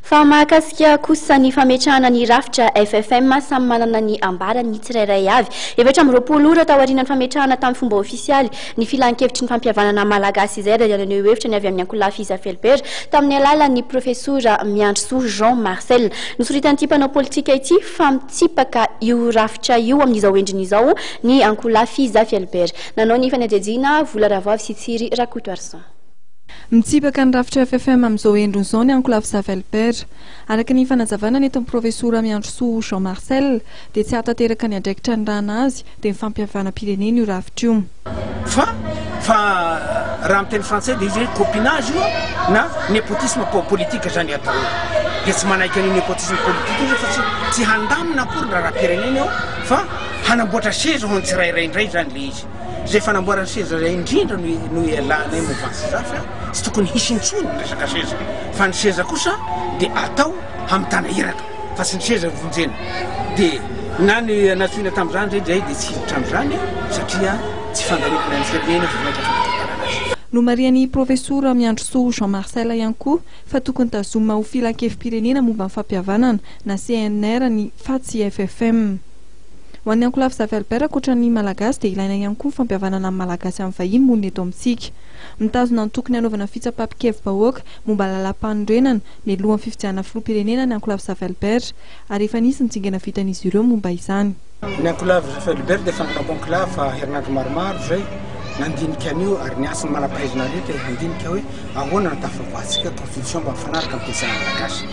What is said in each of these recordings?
Fa mahakasika kosa ny fametrahana ny rafitra FFM samy manana ny ambarany tsirairay avy. Efatra amby roapolo ora tao aorian'ny fametrahana tamin'ny fomba ofisialy ny filan-kevitry ny fampihavanana malagasy izay raha ny hevitra ny avy amin'ny Ankola Fiza Felbert tamin'ny alalan'ny profesora Miandrosoa Jean Marcel. Nosoritany mpanao politika ity fa mitsipaka io rafitra io amin'izao endriny izao ny Ankola Fiza Felbert. Nanao ny fanadihadiana Vola Ravavy sy Tsiry Rakoto Arsan. Mitsipaka ny rafitra FFM amin'izao endron'izao ny Ankola Fiza Felbert. Araka ny fanazavana ny eto profesora Miandrosoa Jean Marcel dia tsy hatateraka ny andraikitra ny rahana azy dia mifampihavana pirenena io rafitra io. Fa raha amin'ny teny français dia izy copinage io na népotisme politique zany atao. Dia tsy manaiky ny népotisme politique izy fa tsy handamina akory raha pirenena io fa hanamboatra seza ho tsirairay indray zany le izy. Zay fanamboarana seza indrindra no ialana mouvance za fa tsy tokony hisy intsony ny resaka seza fa ny seza kosa dia atao hamitana iraka fa tsy ny seza vonjena dia na ny natsoina tamin'izany zay dia tsy hiditra amin'izany satria tsy fandaritana ny firenena vonaika no marian'ny profesora Miandrosoa Jean Marcel ihany koa fa tokony tazoma ho filan-kevim-pirenena momba ny fampihavana na CNR ny fatsy FFM. Ho an'ny Ankola Fiza Felbert ankoatra ny malagasy dia ilaina ihany koa fampihavanana amin'ny malagasy amin'ny vahiny monina eto amintsika. Mitazona ny tokony hanaovana fitsapam-pikevim-bahoaka momba lalam-panorenana ny alohan'ny fifidianana filoham-pirenena ny Ankola Fiza Felbert ary efa nisy nitsingana vitan'izy ireo momba izany. Ny Ankola Fiza Felbert dia fanamboan-kola fa herinandro maromaro zay nandinika an'io ary ny asany manam-pahaizana rehetra nandinika hoe ahoana natafavoantsika constitution mba mifanaraka amin'ny pejana malagasy.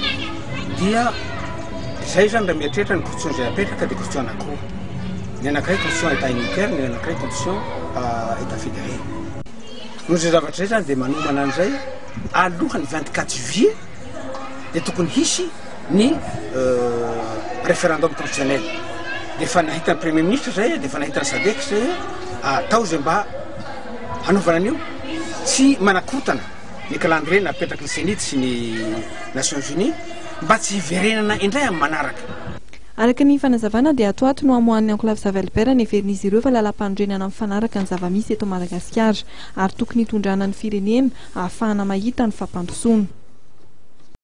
Dia zay zany raha mieritreritra ny constitution zay apetraka dia constitution anankiroa. Ny anankiray constitution état unitaire, ny anankiray constitution état fédéré. Noho zay zavatra zay zany dia manomana an'izay alohan'ny 24 juillet dia tokony hisy ny référendum constitutionnel. Dia efa nahita ny premier ministre zay dia efa nahita ny SADC zay atao zay mba hanaovana an'io tsy manakotana ny calendrier napetraky ny CNUD sy ny Nations Unies mba tsy hiverenana indray amin'ny manaraka. Araka ny fanazavana dia atoato no amohan'ny Ankola Fiza Felbert ny heverin'izy ireo fa lalam-panorenana mifanaraka ny zava-misy eto Madagasikara ary tokony hitondrana ny firenena ahafahana mahita ny fampandrosoana.